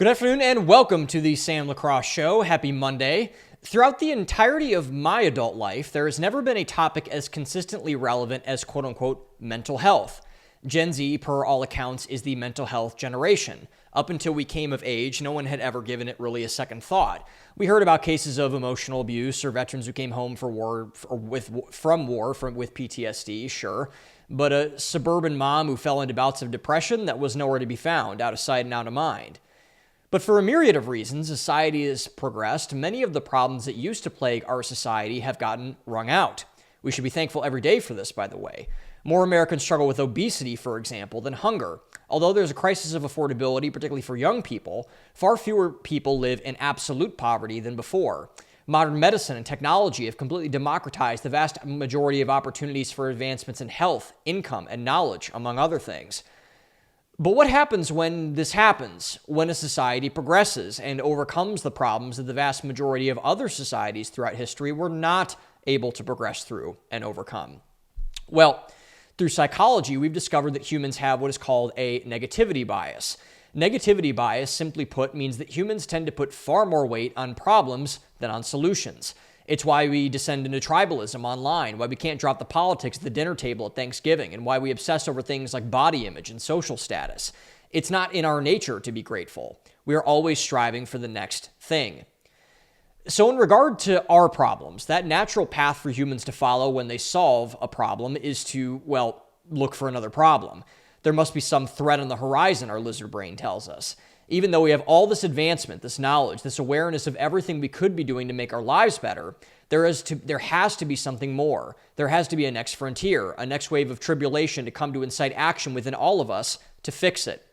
Good afternoon and welcome to the Sam Lacrosse Show. Happy Monday. Throughout the entirety of my adult life, there has never been a topic as consistently relevant as quote-unquote mental health. Gen Z, per all accounts, is the mental health generation. Up until we came of age, no one had ever given it really a second thought. We heard about cases of emotional abuse or veterans who came home from war with PTSD, sure. But a suburban mom who fell into bouts of depression, that was nowhere to be found, out of sight and out of mind. But for a myriad of reasons, society has progressed. Many of the problems that used to plague our society have gotten wrung out. We should be thankful every day for this, by the way. More Americans struggle with obesity, for example, than hunger. Although there's a crisis of affordability, particularly for young people, far fewer people live in absolute poverty than before. Modern medicine and technology have completely democratized the vast majority of opportunities for advancements in health, income, and knowledge, among other things. But what happens when this happens, when a society progresses and overcomes the problems that the vast majority of other societies throughout history were not able to progress through and overcome? Well, through psychology, we've discovered that humans have what is called a negativity bias. Negativity bias, simply put, means that humans tend to put far more weight on problems than on solutions. It's why we descend into tribalism online, why we can't drop the politics at the dinner table at Thanksgiving, and why we obsess over things like body image and social status. It's not in our nature to be grateful. We are always striving for the next thing. So in regard to our problems, that natural path for humans to follow when they solve a problem is to, look for another problem. There must be some threat on the horizon, our lizard brain tells us. Even though we have all this advancement, this knowledge, this awareness of everything we could be doing to make our lives better, there has to be something more. There has to be a next frontier, a next wave of tribulation to come to incite action within all of us to fix it.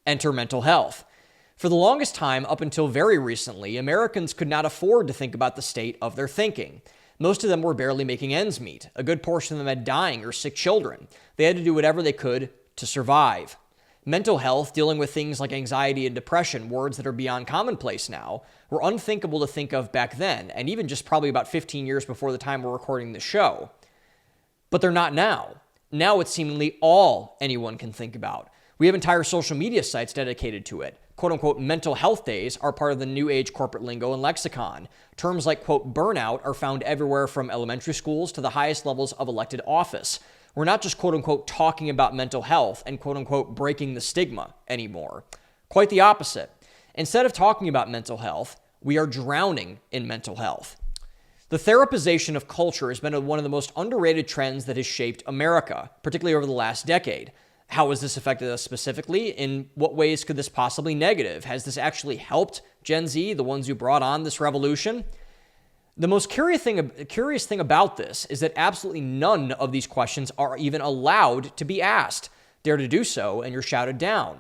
Enter mental health. For the longest time, up until very recently, Americans could not afford to think about the state of their thinking. Most of them were barely making ends meet. A good portion of them had dying or sick children. They had to do whatever they could to survive. Mental health, dealing with things like anxiety and depression, words that are beyond commonplace now, were unthinkable to think of back then, and even just probably about 15 years before the time we're recording this show. But they're not now. Now it's seemingly all anyone can think about. We have entire social media sites dedicated to it. Quote-unquote mental health days are part of the new age corporate lingo and lexicon. Terms like, quote, burnout are found everywhere from elementary schools to the highest levels of elected office. We're not just, quote-unquote, talking about mental health and, quote-unquote, breaking the stigma anymore. Quite the opposite. Instead of talking about mental health, we are drowning in mental health. The therapization of culture has been one of the most underrated trends that has shaped America, particularly over the last decade. How has this affected us specifically? In what ways could this possibly negative? Has this actually helped Gen Z, the ones who brought on this revolution? The most curious thing about this is that absolutely none of these questions are even allowed to be asked. Dare to do so, and you're shouted down.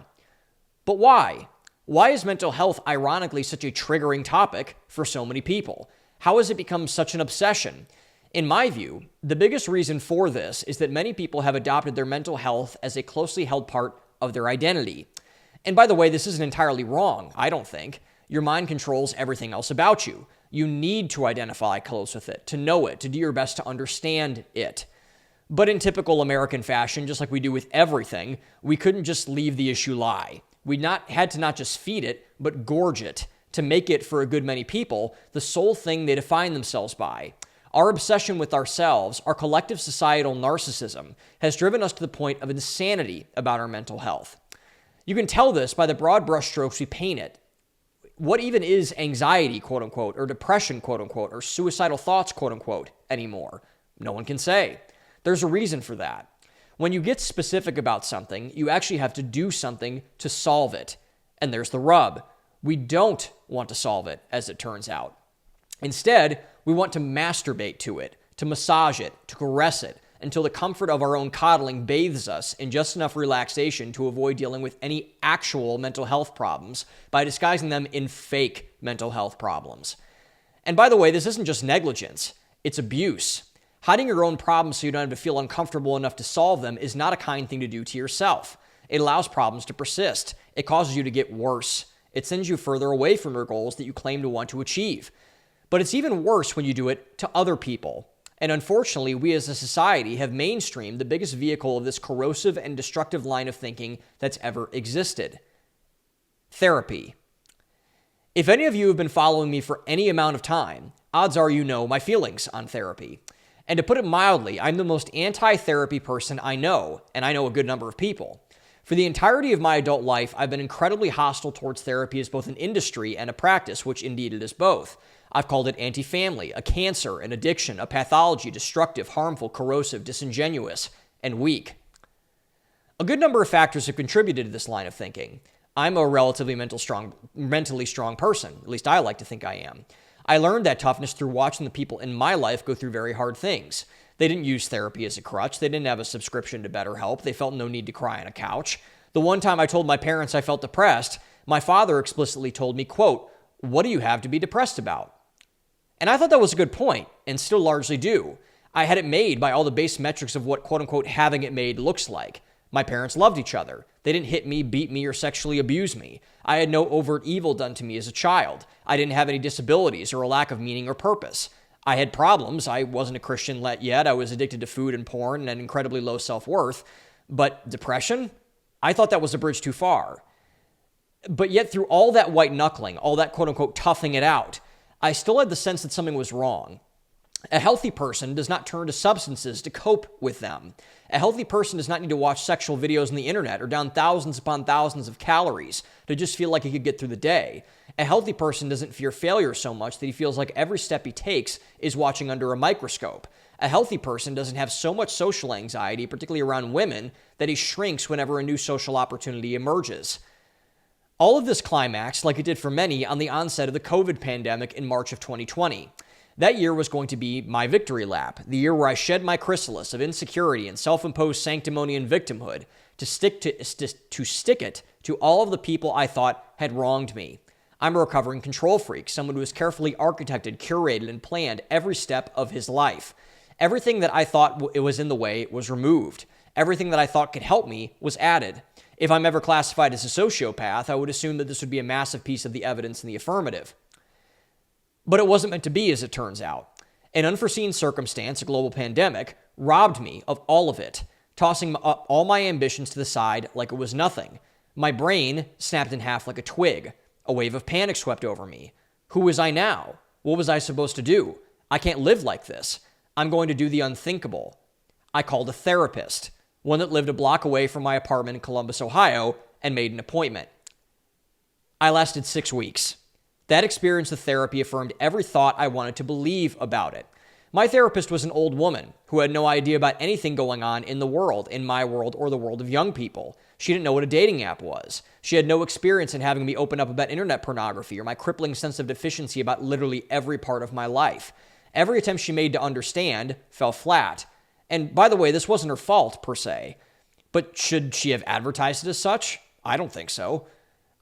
But why? Why is mental health ironically such a triggering topic for so many people? How has it become such an obsession? In my view, the biggest reason for this is that many people have adopted their mental health as a closely held part of their identity. And by the way, this isn't entirely wrong, I don't think. Your mind controls everything else about you. You need to identify close with it, to know it, to do your best to understand it. But in typical American fashion, just like we do with everything, we couldn't just leave the issue lie. We had to not just feed it, but gorge it, to make it, for a good many people, the sole thing they define themselves by. Our obsession with ourselves, our collective societal narcissism, has driven us to the point of insanity about our mental health. You can tell this by the broad brushstrokes we paint it. What even is anxiety, quote unquote, or depression, quote unquote, or suicidal thoughts, quote unquote, anymore? No one can say. There's a reason for that. When you get specific about something, you actually have to do something to solve it. And there's the rub. We don't want to solve it, as it turns out. Instead, we want to masturbate to it, to massage it, to caress it, until the comfort of our own coddling bathes us in just enough relaxation to avoid dealing with any actual mental health problems by disguising them in fake mental health problems. And by the way, this isn't just negligence, it's abuse. Hiding your own problems so you don't have to feel uncomfortable enough to solve them is not a kind thing to do to yourself. It allows problems to persist. It causes you to get worse. It sends you further away from your goals that you claim to want to achieve. But it's even worse when you do it to other people. And unfortunately, we as a society have mainstreamed the biggest vehicle of this corrosive and destructive line of thinking that's ever existed: Therapy. If any of you have been following me for any amount of time, odds are you know my feelings on therapy. And to put it mildly, I'm the most anti-therapy person I know, and I know a good number of people. For the entirety of my adult life, I've been incredibly hostile towards therapy as both an industry and a practice, which indeed it is both. I've called it anti-family, a cancer, an addiction, a pathology, destructive, harmful, corrosive, disingenuous, and weak. A good number of factors have contributed to this line of thinking. I'm a relatively mentally strong person, at least I like to think I am. I learned that toughness through watching the people in my life go through very hard things. They didn't use therapy as a crutch. They didn't have a subscription to BetterHelp. They felt no need to cry on a couch. The one time I told my parents I felt depressed, my father explicitly told me, quote, "What do you have to be depressed about?" And I thought that was a good point, and still largely do. I had it made by all the base metrics of what, quote unquote, having it made looks like. My parents loved each other. They didn't hit me, beat me, or sexually abuse me. I had no overt evil done to me as a child. I didn't have any disabilities or a lack of meaning or purpose. I had problems. I wasn't a Christian yet. I was addicted to food and porn and had incredibly low self-worth. But depression? I thought that was a bridge too far. But yet through all that white knuckling, all that quote unquote toughing it out, I still had the sense that something was wrong. A healthy person does not turn to substances to cope with them. A healthy person does not need to watch sexual videos on the internet or down thousands upon thousands of calories to just feel like he could get through the day. A healthy person doesn't fear failure so much that he feels like every step he takes is watching under a microscope. A healthy person doesn't have so much social anxiety, particularly around women, that he shrinks whenever a new social opportunity emerges. All of this climaxed, like it did for many, on the onset of the COVID pandemic in March of 2020. That year was going to be my victory lap, the year where I shed my chrysalis of insecurity and self-imposed sanctimony and victimhood to stick it to all of the people I thought had wronged me. I'm a recovering control freak, someone who has carefully architected, curated, and planned every step of his life. Everything that I thought it was in the way was removed. Everything that I thought could help me was added. If I'm ever classified as a sociopath, I would assume that this would be a massive piece of the evidence in the affirmative. But it wasn't meant to be, as it turns out. An unforeseen circumstance, a global pandemic, robbed me of all of it, tossing up all my ambitions to the side like it was nothing. My brain snapped in half like a twig. A wave of panic swept over me. Who was I now? What was I supposed to do? I can't live like this. I'm going to do the unthinkable. I called a therapist, one that lived a block away from my apartment in Columbus, Ohio, and made an appointment. I lasted 6 weeks. That experience with therapy affirmed every thought I wanted to believe about it. My therapist was an old woman who had no idea about anything going on in the world, in my world, or the world of young people. She didn't know what a dating app was. She had no experience in having me open up about internet pornography or my crippling sense of deficiency about literally every part of my life. Every attempt she made to understand fell flat. And by the way, this wasn't her fault, per se. But should she have advertised it as such? I don't think so.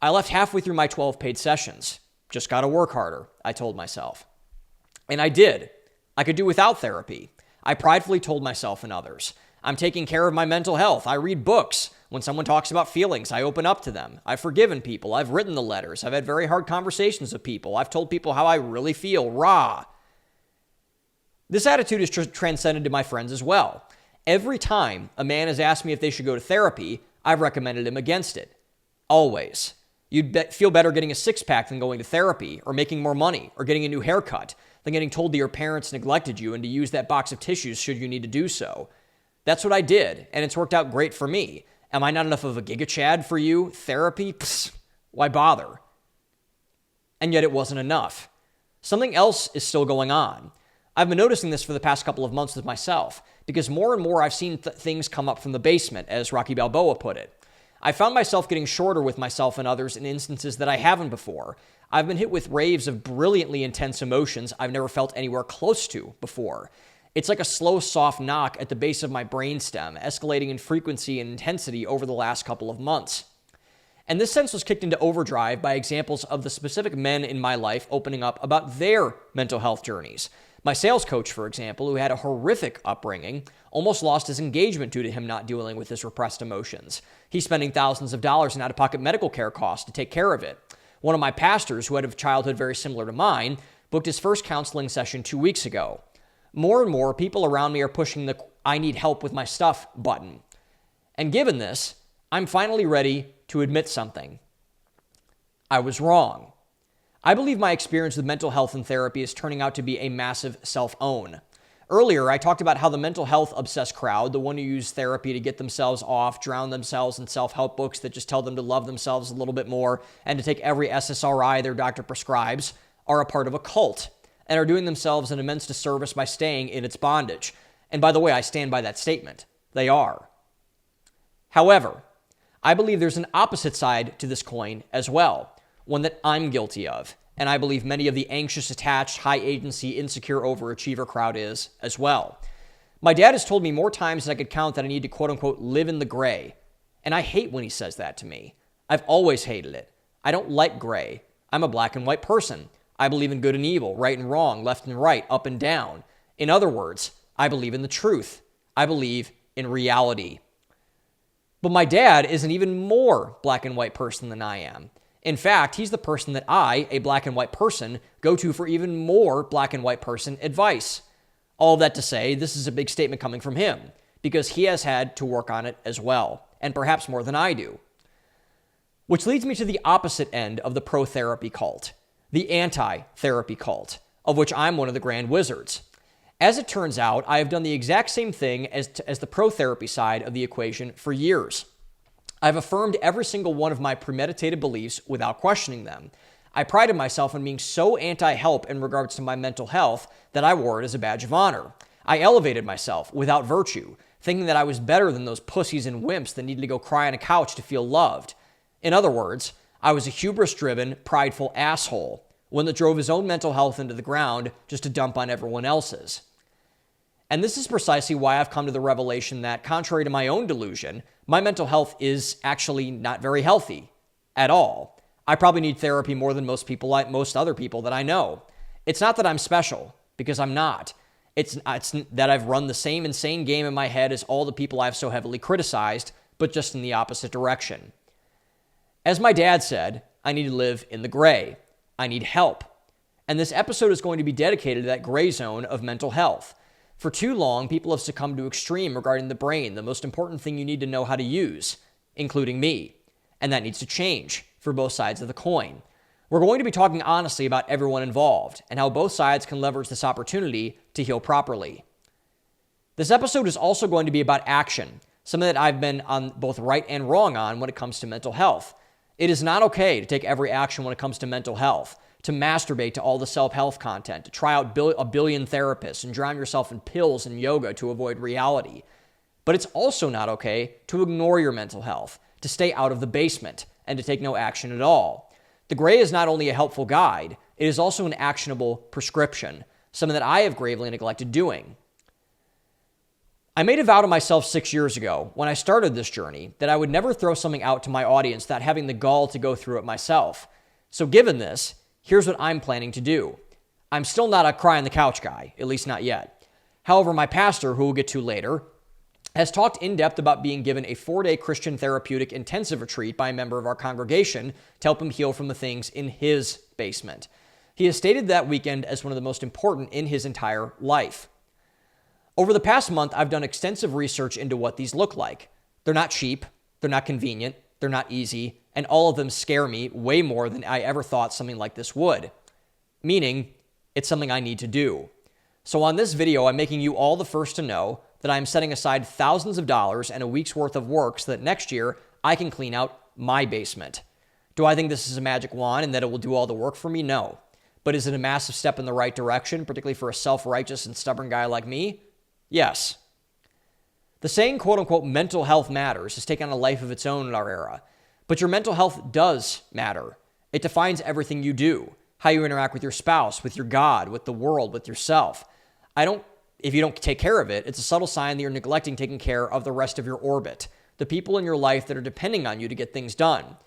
I left halfway through my 12 paid sessions. Just gotta work harder, I told myself. And I did. I could do without therapy. I pridefully told myself and others. I'm taking care of my mental health. I read books. When someone talks about feelings, I open up to them. I've forgiven people. I've written the letters. I've had very hard conversations with people. I've told people how I really feel, raw. This attitude is transcended to my friends as well. Every time a man has asked me if they should go to therapy, I've recommended him against it. Always. You'd feel better getting a six-pack than going to therapy, or making more money, or getting a new haircut, than getting told that your parents neglected you and to use that box of tissues should you need to do so. That's what I did, and it's worked out great for me. Am I not enough of a giga-chad for you? Therapy? Psst, why bother? And yet it wasn't enough. Something else is still going on. I've been noticing this for the past couple of months with myself, because more and more I've seen things come up from the basement, as Rocky Balboa put it. I found myself getting shorter with myself and others in instances that I haven't before. I've been hit with waves of brilliantly intense emotions I've never felt anywhere close to before. It's like a slow, soft knock at the base of my brainstem, escalating in frequency and intensity over the last couple of months. And this sense was kicked into overdrive by examples of the specific men in my life opening up about their mental health journeys. My sales coach, for example, who had a horrific upbringing, almost lost his engagement due to him not dealing with his repressed emotions. He's spending thousands of dollars in out-of-pocket medical care costs to take care of it. One of my pastors, who had a childhood very similar to mine, booked his first counseling session 2 weeks ago. More and more people around me are pushing the "I need help with my stuff" button. And given this, I'm finally ready to admit something. I was wrong. I believe my experience with mental health and therapy is turning out to be a massive self-own. Earlier, I talked about how the mental health obsessed crowd, the one who use therapy to get themselves off, drown themselves in self-help books that just tell them to love themselves a little bit more and to take every SSRI their doctor prescribes, are a part of a cult and are doing themselves an immense disservice by staying in its bondage. And by the way, I stand by that statement. They are. However, I believe there's an opposite side to this coin as well, one that I'm guilty of, and I believe many of the anxious, attached, high-agency, insecure overachiever crowd is as well. My dad has told me more times than I could count that I need to quote-unquote live in the gray, and I hate when he says that to me. I've always hated it. I don't like gray. I'm a black and white person. I believe in good and evil, right and wrong, left and right, up and down. In other words, I believe in the truth. I believe in reality. But my dad is an even more black and white person than I am. In fact, he's the person that I, a black and white person, go to for even more black and white person advice. All of that to say, this is a big statement coming from him, because he has had to work on it as well, and perhaps more than I do. Which leads me to the opposite end of the pro-therapy cult, the anti-therapy cult, of which I'm one of the grand wizards. As it turns out, I have done the exact same thing as the pro-therapy side of the equation for years. I've affirmed every single one of my premeditated beliefs without questioning them. I prided myself on being so anti-help in regards to my mental health that I wore it as a badge of honor. I elevated myself without virtue, thinking that I was better than those pussies and wimps that needed to go cry on a couch to feel loved. In other words, I was a hubris-driven, prideful asshole, one that drove his own mental health into the ground just to dump on everyone else's. And this is precisely why I've come to the revelation that, contrary to my own delusion, my mental health is actually not very healthy at all. I probably need therapy more than most other people that I know. It's not that I'm special, because I'm not. It's that I've run the same insane game in my head as all the people I've so heavily criticized, but just in the opposite direction. As my dad said, I need to live in the gray. I need help. And this episode is going to be dedicated to that gray zone of mental health. For too long, people have succumbed to extreme regarding the brain, the most important thing you need to know how to use, including me. And that needs to change for both sides of the coin. We're going to be talking honestly about everyone involved and how both sides can leverage this opportunity to heal properly. This episode is also going to be about action, something that I've been on both right and wrong on when it comes to mental health. It is not okay to take every action when it comes to mental health, to masturbate to all the self-help content, to try out a billion therapists and drown yourself in pills and yoga to avoid reality. But it's also not okay to ignore your mental health, to stay out of the basement, and to take no action at all. The gray is not only a helpful guide, it is also an actionable prescription, something that I have gravely neglected doing. I made a vow to myself 6 years ago, when I started this journey, that I would never throw something out to my audience without having the gall to go through it myself. So given this, here's what I'm planning to do. I'm still not a cry on the couch guy, at least not yet. However, my pastor, who we'll get to later, has talked in depth about being given a 4-day Christian therapeutic intensive retreat by a member of our congregation to help him heal from the things in his basement. He has stated that weekend as one of the most important in his entire life. Over the past month, I've done extensive research into what these look like. They're not cheap, they're not convenient, they're not easy, and all of them scare me way more than I ever thought something like this would. Meaning, it's something I need to do. So on this video, I'm making you all the first to know that I'm setting aside thousands of dollars and a week's worth of work so that next year I can clean out my basement. Do I think this is a magic wand and that it will do all the work for me? No. But is it a massive step in the right direction, particularly for a self-righteous and stubborn guy like me? Yes. The saying, quote-unquote, mental health matters has taken on a life of its own in our era. But your mental health does matter. It defines everything you do, how you interact with your spouse, with your God, with the world, with yourself. If you don't take care of it, it's a subtle sign that you're neglecting taking care of the rest of your orbit, the people in your life that are depending on you to get things done.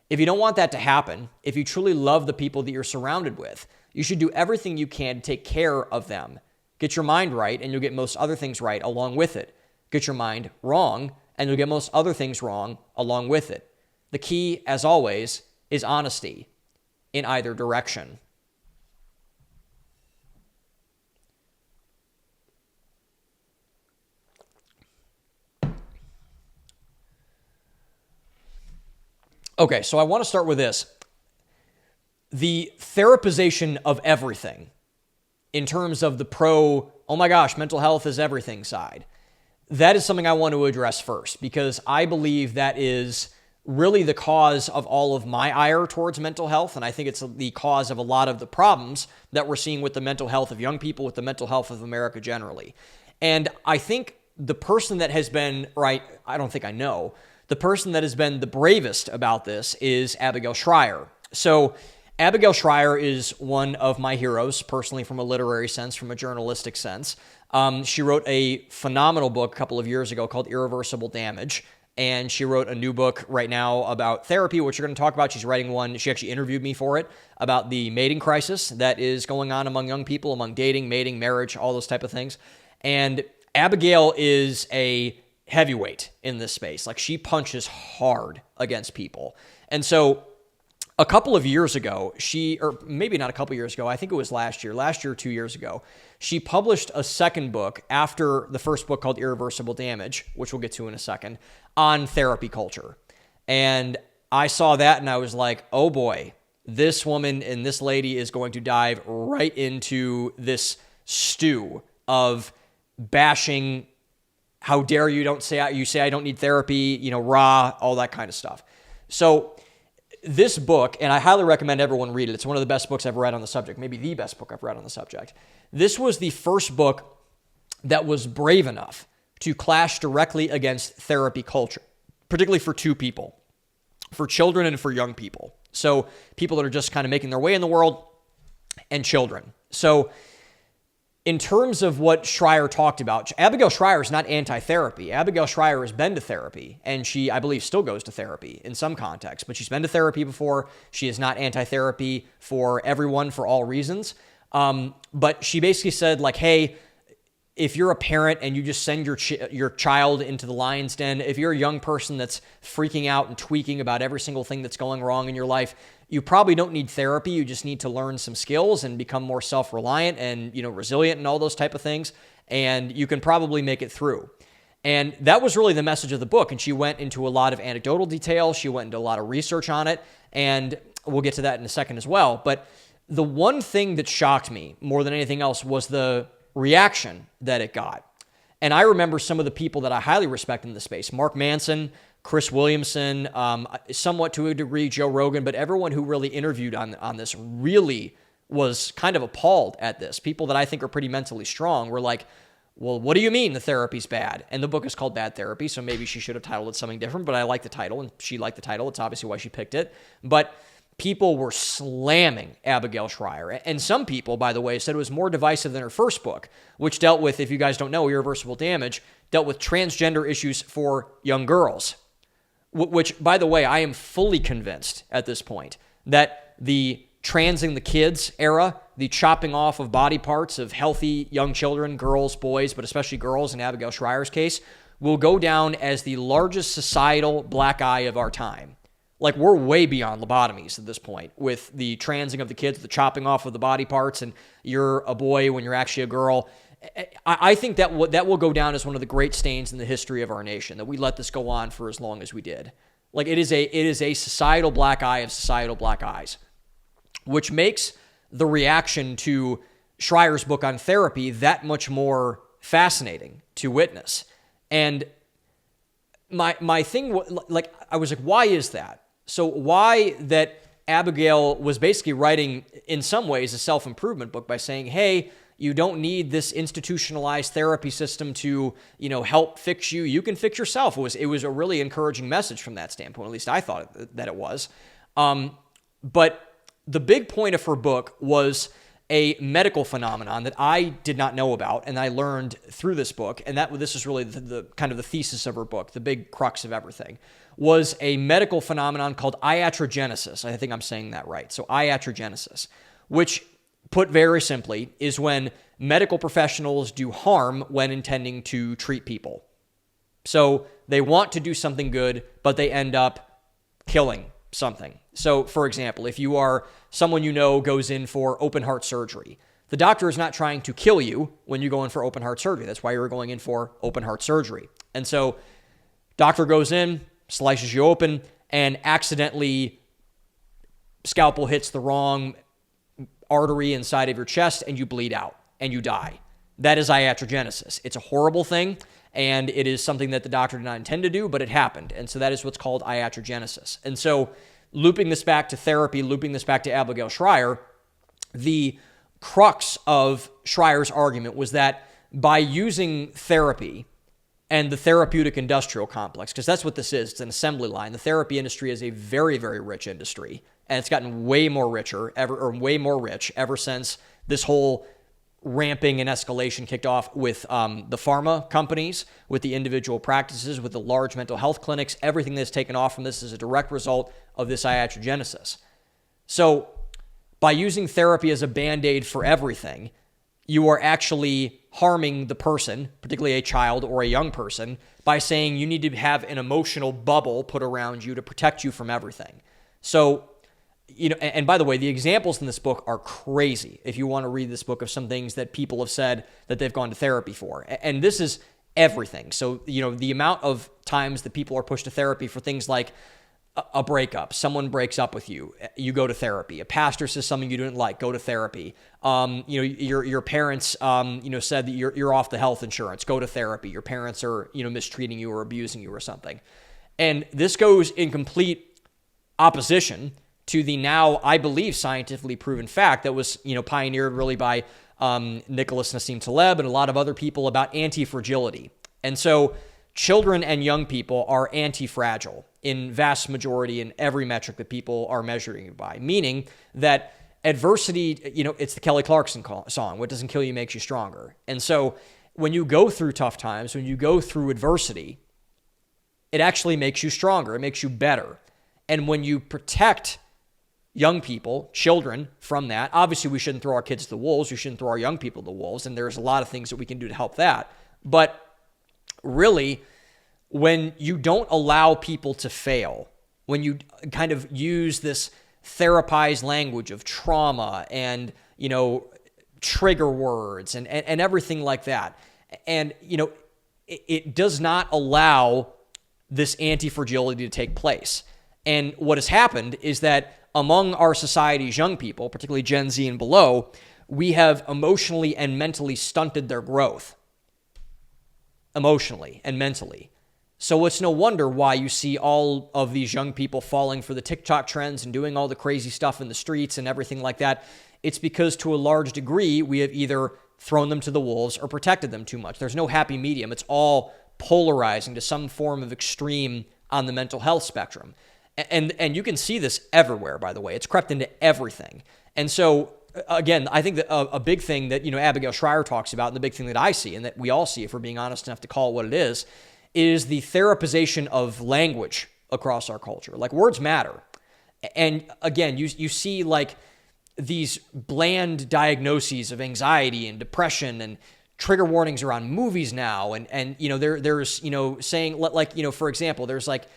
If you don't want that to happen, if you truly love the people that you're surrounded with, you should do everything you can to take care of them. Get your mind right, and you'll get most other things right along with it. Get your mind wrong, and you'll get most other things wrong along with it. The key, as always, is honesty in either direction. Okay, so I want to start with this. the therapization of everything in terms of the oh my gosh, mental health is everything side. That is something I want to address first, because I believe that is really the cause of all of my ire towards mental health. And I think it's the cause of a lot of the problems that we're seeing with the mental health of young people, with the mental health of America generally. And I think the person that has been, the person that has been the bravest about this is Abigail Shrier. So Abigail Shrier is one of my heroes, personally, from a literary sense, from a journalistic sense. She wrote a phenomenal book a couple of years ago called Irreversible Damage. And she wrote a new book right now about therapy, which we're going to talk about. She's writing one. She actually interviewed me for it, about the mating crisis that is going on among young people, among dating, mating, marriage, all those type of things. And Abigail is a heavyweight in this space. Like, she punches hard against people. And so a couple of years ago, or maybe not a couple years ago, I think it was last year or 2 years ago, she published a second book after the first book called Irreversible Damage, which we'll get to in a second, on therapy culture. And I saw that and I was like, oh boy, this woman and this lady is going to dive right into this stew of bashing, how dare you say I don't need therapy, rah, all that kind of stuff. So this book, and I highly recommend everyone read it. It's one of the best books I've read on the subject, maybe the best book I've read on the subject. This was the first book that was brave enough to clash directly against therapy culture, particularly for two people, for children and for young people. So people that are just kind of making their way in the world, and children. So in terms of what Shrier talked about, Abigail Shrier is not anti-therapy. Abigail Shrier has been to therapy, and she, I believe, still goes to therapy in some context, but she's been to therapy before. She is not anti-therapy for everyone, for all reasons. But she basically said, like, hey, if you're a parent and you just send your child into the lion's den, if you're a young person that's freaking out and tweaking about every single thing that's going wrong in your life, you probably don't need therapy. You just need to learn some skills and become more self-reliant and, resilient and all those type of things. And you can probably make it through. And that was really the message of the book. And she went into a lot of anecdotal detail. She went into a lot of research on it. And we'll get to that in a second as well. But the one thing that shocked me more than anything else was the reaction that it got. And I remember some of the people that I highly respect in the space: Mark Manson, Chris Williamson, somewhat to a degree Joe Rogan, but everyone who really interviewed on this really was kind of appalled at this. People that I think are pretty mentally strong were like, well, what do you mean the therapy's bad? And the book is called Bad Therapy, so maybe she should have titled it something different, but I like the title, and she liked the title. It's obviously why she picked it. But people were slamming Abigail Shrier. And some people, by the way, said it was more divisive than her first book, which dealt with, if you guys don't know, Irreversible Damage, dealt with transgender issues for young girls. Which, by the way, I am fully convinced at this point that the transing the kids era, the chopping off of body parts of healthy young children, girls, boys, but especially girls in Abigail Shrier's case, will go down as the largest societal black eye of our time. Like, we're way beyond lobotomies at this point with the transing of the kids, the chopping off of the body parts, and you're a boy when you're actually a girl. I think that will go down as one of the great stains in the history of our nation, that we let this go on for as long as we did. Like, it is a societal black eye of societal black eyes, which makes the reaction to Shrier's book on therapy that much more fascinating to witness. And my thing, like, I was like, why is that? So why that Abigail was basically writing, in some ways, a self-improvement book by saying, hey, you don't need this institutionalized therapy system to, help fix you. You can fix yourself. It was a really encouraging message from that standpoint. At least I thought that it was. But the big point of her book was a medical phenomenon that I did not know about, and I learned through this book. And this is really the kind of the thesis of her book, the big crux of everything, was a medical phenomenon called iatrogenesis. I think I'm saying that right. So iatrogenesis, which, put very simply, is when medical professionals do harm when intending to treat people. So they want to do something good, but they end up killing something. So, for example, if you are someone goes in for open heart surgery, the doctor is not trying to kill you when you go in for open heart surgery. That's why you're going in for open heart surgery. And so doctor goes in, slices you open, and accidentally scalpel hits the wrong artery inside of your chest and you bleed out and you die. That is iatrogenesis. It's a horrible thing, and it is something that the doctor did not intend to do, but it happened. And so that is what's called iatrogenesis. And so looping this back to therapy, looping this back to Abigail Shrier, the crux of Shrier's argument was that by using therapy and the therapeutic industrial complex, because that's what this is, it's an assembly line. The therapy industry is a very, very rich industry, and it's gotten way more rich ever since this whole ramping and escalation kicked off with the pharma companies, with the individual practices, with the large mental health clinics. Everything that's taken off from this is a direct result of this iatrogenesis. So by using therapy as a Band-Aid for everything, you are actually harming the person, particularly a child or a young person, by saying you need to have an emotional bubble put around you to protect you from everything. So, and by the way, the examples in this book are crazy. If you want to read this book of some things that people have said that they've gone to therapy for. And this is everything. So, the amount of times that people are pushed to therapy for things like a breakup, someone breaks up with you, you go to therapy. A pastor says something you didn't like, go to therapy. Your parents, said that you're off the health insurance, go to therapy. Your parents are, mistreating you or abusing you or something. And this goes in complete opposition to the now, I believe, scientifically proven fact that was, pioneered really by Nicholas Nassim Taleb and a lot of other people about anti-fragility. And so children and young people are anti-fragile in vast majority in every metric that people are measuring it by, meaning that adversity, it's the Kelly Clarkson song, what doesn't kill you makes you stronger. And so when you go through tough times, when you go through adversity, it actually makes you stronger. It makes you better. And when you protect young people, children, from that, obviously we shouldn't throw our kids to the wolves. We shouldn't throw our young people to the wolves. And there's a lot of things that we can do to help that. But really, when you don't allow people to fail, when you kind of use this therapized language of trauma and, trigger words and everything like that, and, it does not allow this anti-fragility to take place. And what has happened is that among our society's young people, particularly Gen Z and below, we have emotionally and mentally stunted their growth. Emotionally and mentally. So it's no wonder why you see all of these young people falling for the TikTok trends and doing all the crazy stuff in the streets and everything like that. It's because to a large degree, we have either thrown them to the wolves or protected them too much. There's no happy medium. It's all polarizing to some form of extreme on the mental health spectrum. And you can see this everywhere, by the way. It's crept into everything. And so, again, I think that a big thing that, Abigail Shrier talks about, and the big thing that I see, and that we all see if we're being honest enough to call it what it is the therapization of language across our culture. Like, words matter. And again, you see like these bland diagnoses of anxiety and depression and trigger warnings around movies now. And there's, saying like, for example, there's like,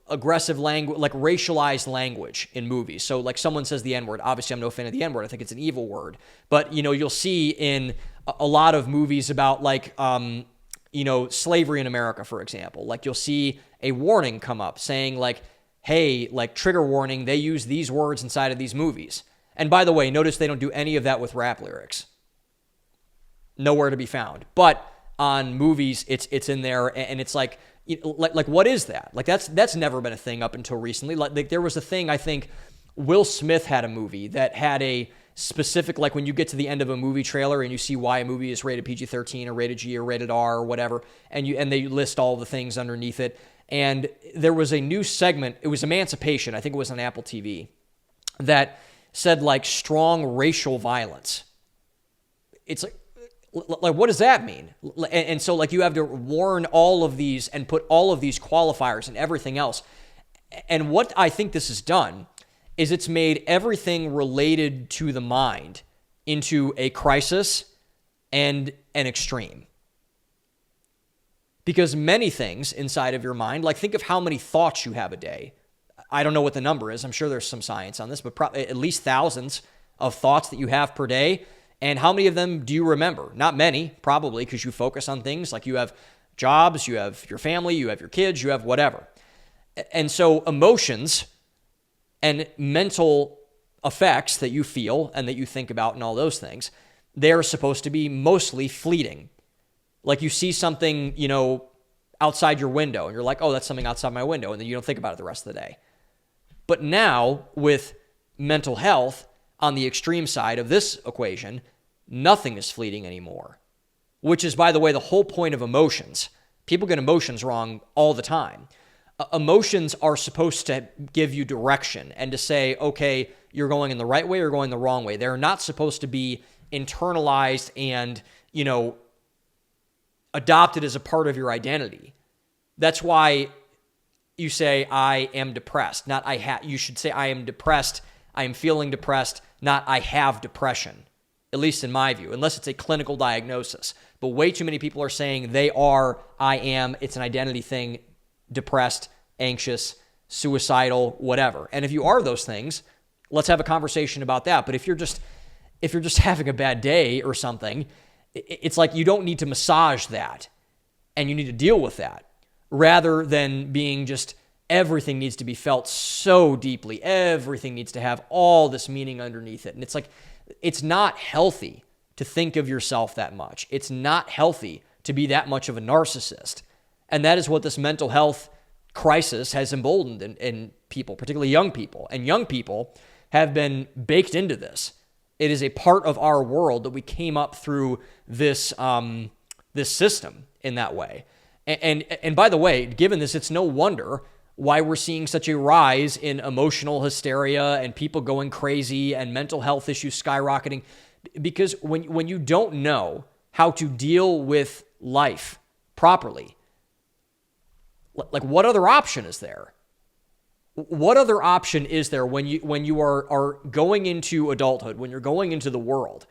aggressive language, like racialized language in movies. So like someone says the N-word. Obviously, I'm no fan of the N-word. I think it's an evil word. But, you'll see in a lot of movies about like, slavery in America, for example. Like you'll see a warning come up saying like, hey, like trigger warning, they use these words inside of these movies. And by the way, notice they don't do any of that with rap lyrics. Nowhere to be found. But on movies, it's in there, and it's like what is that? Like that's never been a thing up until recently. Like there was a thing, I think Will Smith had a movie that had a specific, like when you get to the end of a movie trailer and you see why a movie is rated PG-13 or rated G or rated R or whatever, and they list all the things underneath it. And there was a new segment, it was Emancipation, I think it was on Apple TV, that said like strong racial violence. It's like, what does that mean? And so like you have to warn all of these and put all of these qualifiers and everything else. And what I think this has done is it's made everything related to the mind into a crisis and an extreme. Because many things inside of your mind, like think of how many thoughts you have a day. I don't know what the number is. I'm sure there's some science on this, but probably at least thousands of thoughts that you have per day. And how many of them do you remember? Not many, probably, because you focus on things like you have jobs, you have your family, you have your kids, you have whatever. And so emotions And mental effects that you feel and that you think about and all those things, they're supposed to be mostly fleeting. Like you see something, outside your window and you're like, oh, that's something outside my window. And then you don't think about it the rest of the day. But now with mental health on the extreme side of this equation, nothing is fleeting anymore, which is, by the way, the whole point of emotions. People get emotions wrong all the time. Emotions are supposed to give you direction and to say, okay, you're going in the right way or going the wrong way. They're not supposed to be internalized and, adopted as a part of your identity. That's why you say, I am depressed, not you should say, I am depressed, I am feeling depressed, not I have depression, at least in my view, unless it's a clinical diagnosis. But way too many people are saying they are, I am, it's an identity thing, depressed, anxious, suicidal, whatever. And if you are those things, let's have a conversation about that. But if you're just having a bad day or something, it's like you don't need to massage that and you need to deal with that rather than being just everything needs to be felt so deeply. Everything needs to have all this meaning underneath it. And it's like, it's not healthy to think of yourself that much. It's not healthy to be that much of a narcissist. And that is what this mental health crisis has emboldened in people, particularly young people. And young people have been baked into this. It is a part of our world that we came up through this this system in that way. And by the way, given this, it's no wonder why we're seeing such a rise in emotional hysteria and people going crazy and mental health issues skyrocketing. Because when you don't know how to deal with life properly, like what other option is there? What other option is there when you are going into adulthood, when you're going into the world,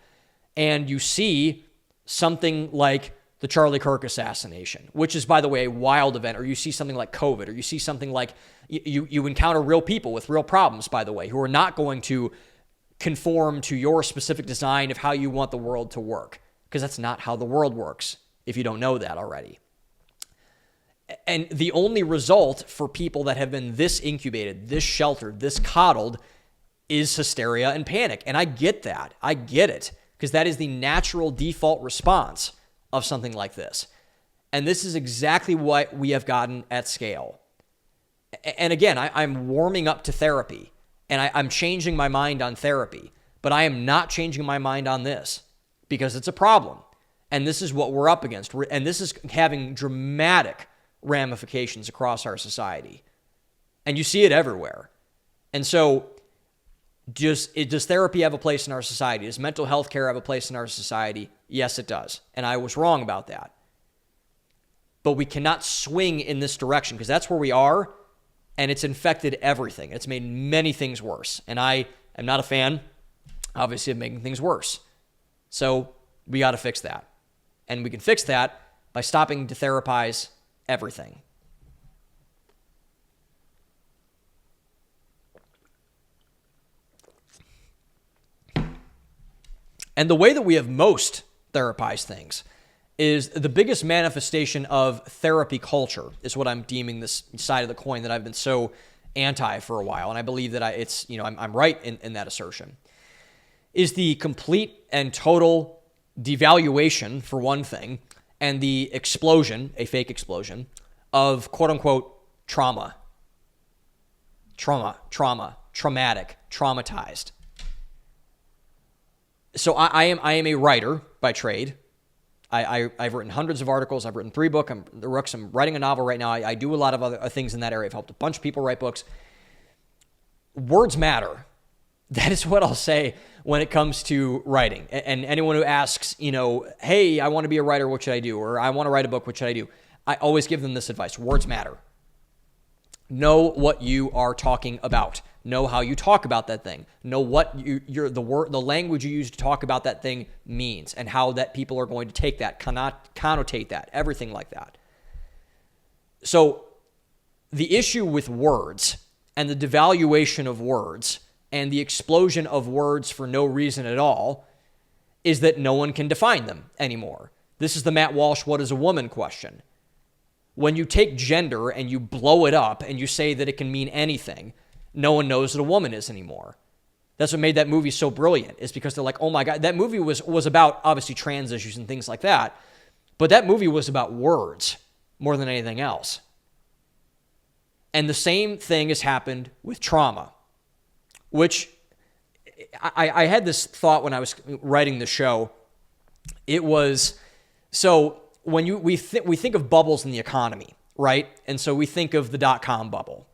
and you see something like the Charlie Kirk assassination, which is, by the way, a wild event, or you see something like COVID, or you see something like you encounter real people with real problems, by the way, who are not going to conform to your specific design of how you want the world to work, because that's not how the world works, if you don't know that already. And the only result for people that have been this incubated, this sheltered, this coddled is hysteria and panic. And I get that. I get it, because that is the natural default response of something like this. And this is exactly what we have gotten at scale. And again, I'm warming up to therapy, and I'm changing my mind on therapy, but I am not changing my mind on this because it's a problem. And this is what we're up against. And this is having dramatic ramifications across our society. And you see it everywhere. And so does therapy have a place in our society? Does mental health care have a place in our society? Yes, it does. And I was wrong about that. But we cannot swing in this direction because that's where we are, and it's infected everything. It's made many things worse. And I am not a fan, obviously, of making things worse. So we got to fix that. And we can fix that by stopping to therapize everything. And the way that we have most therapized things is the biggest manifestation of therapy culture is what I'm deeming this side of the coin that I've been so anti for a while. And I believe that I'm right in that assertion, is the complete and total devaluation, for one thing, and the explosion, a fake explosion, of quote-unquote traumatic, traumatized. So I am a writer by trade. I've written hundreds of articles. I've written 3 books. I'm writing a novel right now. I do a lot of other things in that area. I've helped a bunch of people write books. Words matter. That is what I'll say when it comes to writing. And anyone who asks, hey, I want to be a writer, what should I do? Or I want to write a book, what should I do? I always give them this advice. Words matter. Know what you are talking about. Know how you talk about that thing. Know what the language you use to talk about that thing means, and how that people are going to take that, connotate that, everything like that. So the issue with words and the devaluation of words and the explosion of words for no reason at all is that no one can define them anymore. This is the Matt Walsh, what is a woman question. When you take gender and you blow it up and you say that it can mean anything, No one knows that a woman is anymore. That's what made that movie so brilliant, is because they're like, oh my God, that movie was about obviously trans issues and things like that, but that movie was about words more than anything else. And the same thing has happened with trauma, which I had this thought when I was writing the show. It was, so when we think of bubbles in the economy, right? And so we think of the dot-com bubble.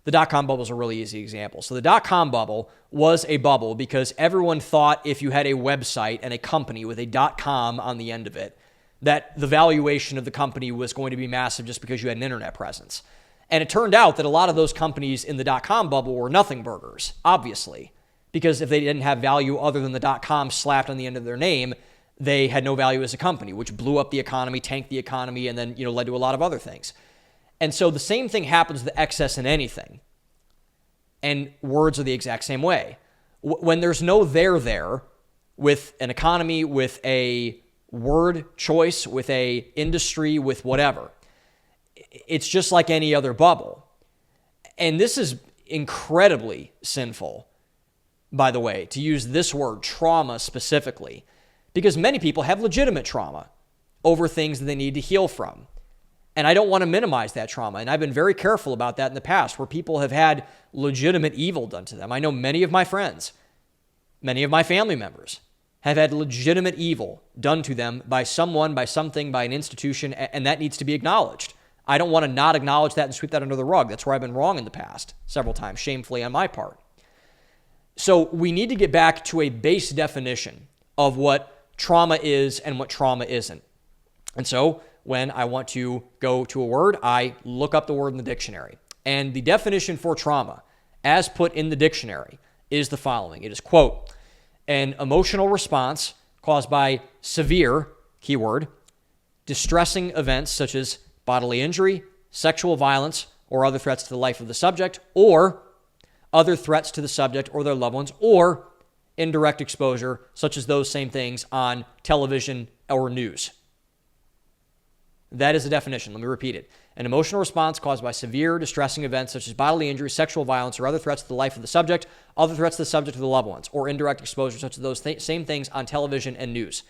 The dot-com bubble is a really easy example. So the dot-com bubble was a bubble because everyone thought if you had a website and a company with a .com on the end of it, that the valuation of the company was going to be massive just because you had an internet presence. And it turned out that a lot of those companies in the dot-com bubble were nothing burgers, obviously, because if they didn't have value other than the .com slapped on the end of their name, they had no value as a company, which blew up the economy, tanked the economy, and then led to a lot of other things. And so the same thing happens with excess in anything. And words are the exact same way. When there's no there with an economy, with a word choice, with a industry, with whatever, it's just like any other bubble. And this is incredibly sinful, by the way, to use this word, trauma specifically, because many people have legitimate trauma over things that they need to heal from. And I don't want to minimize that trauma. And I've been very careful about that in the past, where people have had legitimate evil done to them. I know many of my friends, many of my family members have had legitimate evil done to them by someone, by something, by an institution, and that needs to be acknowledged. I don't want to not acknowledge that and sweep that under the rug. That's where I've been wrong in the past, several times, shamefully on my part. So we need to get back to a base definition of what trauma is and what trauma isn't. And so when I want to go to a word, I look up the word in the dictionary. And the definition for trauma, as put in the dictionary, is the following. It is, quote, an emotional response caused by severe, keyword, distressing events such as bodily injury, sexual violence, or other threats to the life of the subject, or other threats to the subject or their loved ones, or indirect exposure, such as those same things on television or news. That is the definition. Let me repeat it. An emotional response caused by severe, distressing events such as bodily injury, sexual violence, or other threats to the life of the subject, other threats to the subject or the loved ones, or indirect exposure such as those same things on television and news.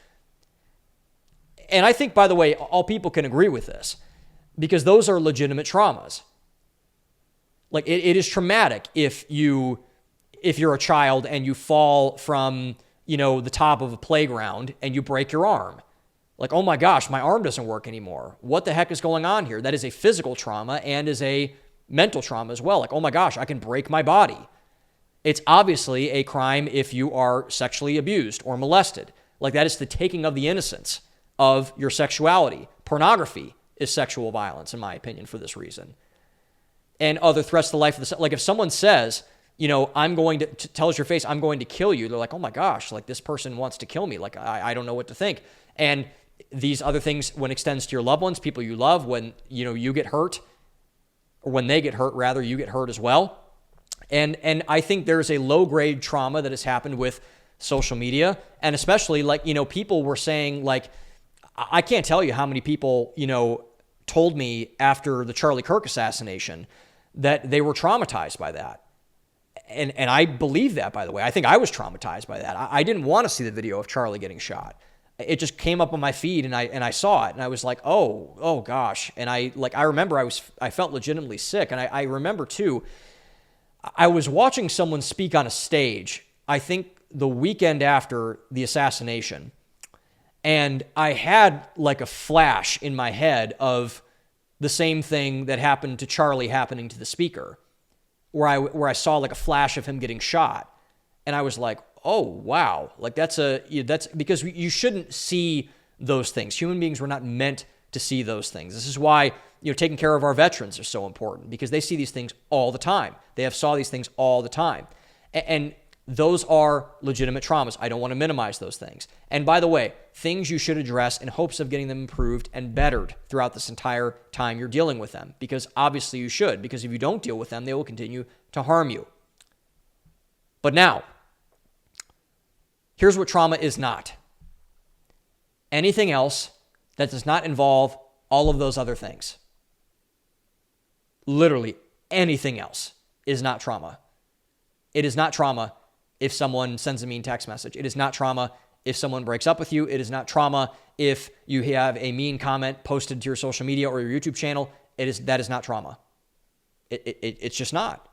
And I think, by the way, all people can agree with this, because those are legitimate traumas. Like, it is traumatic if you're a child and you fall from, the top of a playground and you break your arm. Like, oh my gosh, my arm doesn't work anymore. What the heck is going on here? That is a physical trauma and is a mental trauma as well. Like, oh my gosh, I can break my body. It's obviously a crime if you are sexually abused or molested. Like, that is the taking of the innocence of your sexuality. Pornography is sexual violence, in my opinion, for this reason. And other threats to the life of the, like if someone says, I'm going to tells your face, I'm going to kill you. They're like, oh my gosh, like this person wants to kill me. Like, I don't know what to think. And these other things, when it extends to your loved ones, people you love, when, you get hurt, or when they get hurt, rather, you get hurt as well. And I think there's a low-grade trauma that has happened with social media. And especially, people were saying, I can't tell you how many people, told me after the Charlie Kirk assassination that they were traumatized by that. And I believe that, by the way. I think I was traumatized by that. I didn't want to see the video of Charlie getting shot. It just came up on my feed and I saw it and I was like, oh gosh. And I remember I felt legitimately sick. And I remember too, I was watching someone speak on a stage, I think the weekend after the assassination. And I had a flash in my head of the same thing that happened to Charlie happening to the speaker, where I saw a flash of him getting shot. And I was like, oh, wow. That's because you shouldn't see those things. Human beings were not meant to see those things. This is why, taking care of our veterans are so important, because they see these things all the time. They saw these things all the time. And those are legitimate traumas. I don't want to minimize those things. And by the way, things you should address in hopes of getting them improved and bettered throughout this entire time you're dealing with them. Because obviously you should, because if you don't deal with them, they will continue to harm you. But now, here's what trauma is not. Anything else that does not involve all of those other things. Literally anything else is not trauma. It is not trauma if someone sends a mean text message. It is not trauma if someone breaks up with you. It is not trauma if you have a mean comment posted to your social media or your YouTube channel. That is not trauma. It's just not.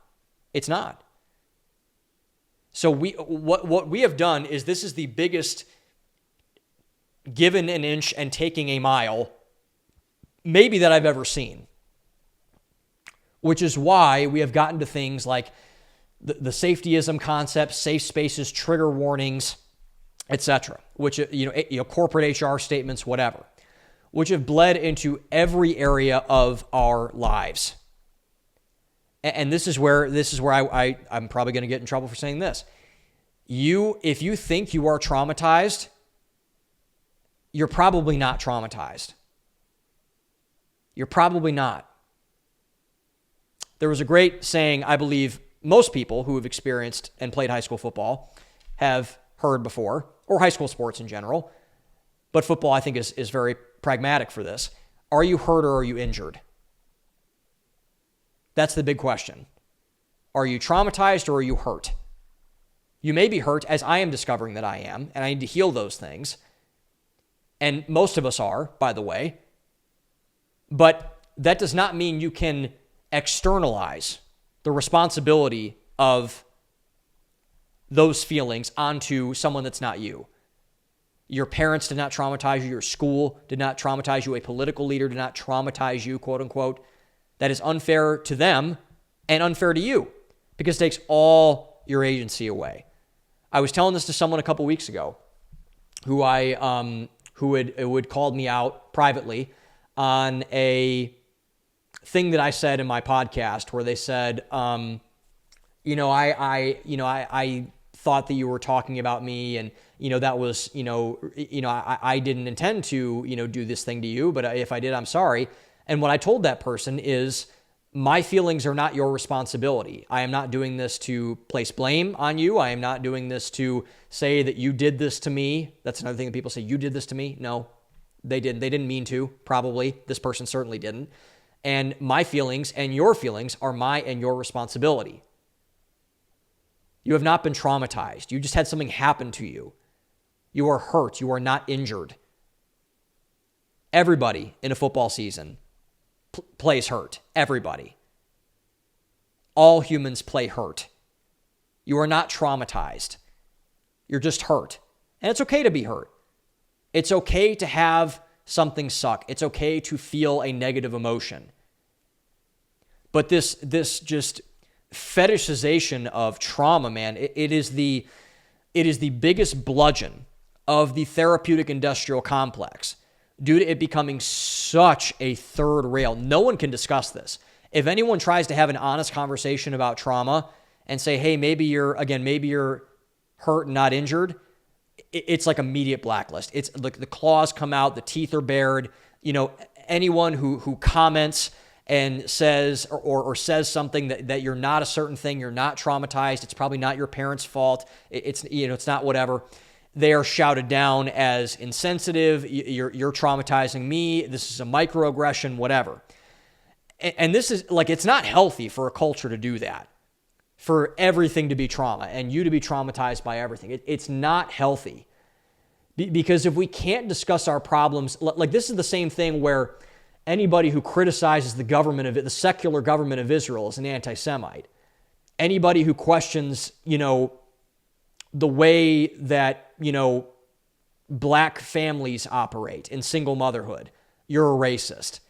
It's not. So what we have done is this is the biggest given an inch and taking a mile maybe that I've ever seen. Which is why we have gotten to things like the safetyism concept, safe spaces, trigger warnings, etc., which, corporate HR statements, whatever, which have bled into every area of our lives. And this is where I'm probably going to get in trouble for saying this. If you think you are traumatized, you're probably not traumatized. You're probably not. There was a great saying I believe most people who have experienced and played high school football have heard before, or high school sports in general, but football I think is very pragmatic for this. Are you hurt or are you injured? That's the big question. Are you traumatized or are you hurt? You may be hurt, as I am discovering that I am, and I need to heal those things. And most of us are, by the way. But that does not mean you can externalize the responsibility of those feelings onto someone that's not you. Your parents did not traumatize you. Your school did not traumatize you. A political leader did not traumatize you, quote unquote. That is unfair to them and unfair to you because it takes all your agency away. I was telling this to someone a couple weeks ago who had called me out privately on a thing that I said in my podcast where they said, I thought that you were talking about me and, that was, I didn't intend to, do this thing to you, but if I did, I'm sorry. And what I told that person is my feelings are not your responsibility. I am not doing this to place blame on you. I am not doing this to say that you did this to me. That's another thing that people say, you did this to me. No, they didn't. They didn't mean to, probably. This person certainly didn't. And my feelings and your feelings are my and your responsibility. You have not been traumatized. You just had something happen to you. You are hurt. You are not injured. Everybody in a football season plays hurt. Everybody. All humans play hurt. You are not traumatized. You're just hurt. And it's okay to be hurt. It's okay to have something suck. It's okay to feel a negative emotion. But this just fetishization of trauma, man, it is the biggest bludgeon of the therapeutic industrial complex due to it becoming such a third rail. No one can discuss this. If anyone tries to have an honest conversation about trauma and say, hey, maybe you're hurt and not injured, it's like immediate blacklist. It's like the claws come out, the teeth are bared. Anyone who comments and says or says something that you're not a certain thing, you're not traumatized, it's probably not your parents' fault, it's not whatever. They are shouted down as insensitive, you're traumatizing me, this is a microaggression, whatever. And this is like, it's not healthy for a culture to do that, for everything to be trauma and you to be traumatized by everything. It's not healthy. Because if we can't discuss our problems, like this is the same thing where anybody who criticizes the secular government of Israel is an anti-Semite. Anybody who questions, the way that, black families operate in single motherhood, you're a racist.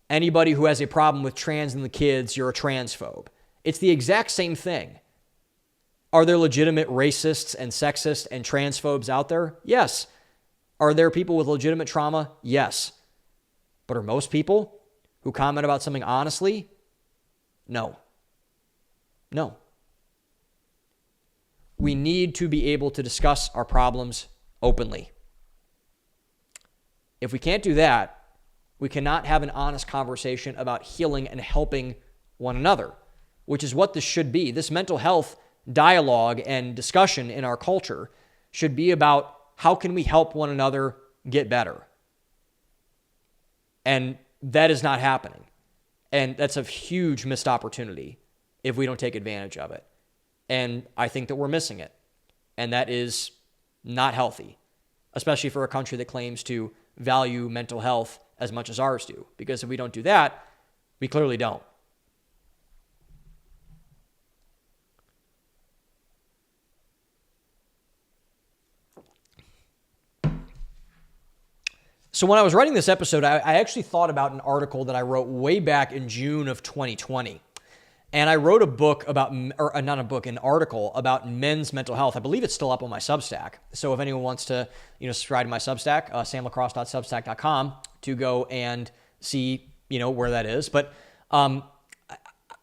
Anybody who has a problem with trans and the kids, you're a transphobe. It's the exact same thing. Are there legitimate racists and sexists and transphobes out there? Yes. Are there people with legitimate trauma? Yes. But are most people who comment about something honestly? No. No. We need to be able to discuss our problems openly. If we can't do that, we cannot have an honest conversation about healing and helping one another, which is what this should be. This mental health dialogue and discussion in our culture should be about how can we help one another get better. And that is not happening. And that's a huge missed opportunity if we don't take advantage of it. And I think that we're missing it. And that is not healthy, especially for a country that claims to value mental health as much as ours do. Because if we don't do that, we clearly don't. So when I was writing this episode, I actually thought about an article that I wrote way back in June of 2020. And I wrote a book about, or not a book, an article about men's mental health. I believe it's still up on my Substack. So if anyone wants to, subscribe to my Substack, samlacrosse.substack.com, to go and see, where that is. But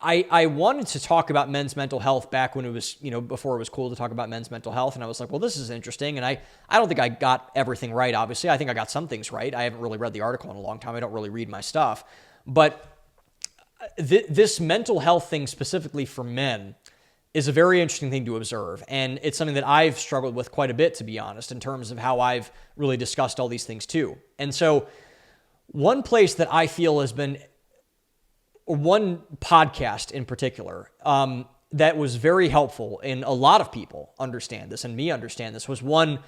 I wanted to talk about men's mental health back when it was, before it was cool to talk about men's mental health. And I was like, well, this is interesting. And I don't think I got everything right, obviously. I think I got some things right. I haven't really read the article in a long time. I don't really read my stuff. But this mental health thing specifically for men is a very interesting thing to observe. And it's something that I've struggled with quite a bit, to be honest, in terms of how I've really discussed all these things too. And so one place that I feel has been, one podcast in particular, that was very helpful, and a lot of people understand this, and me understand this, was one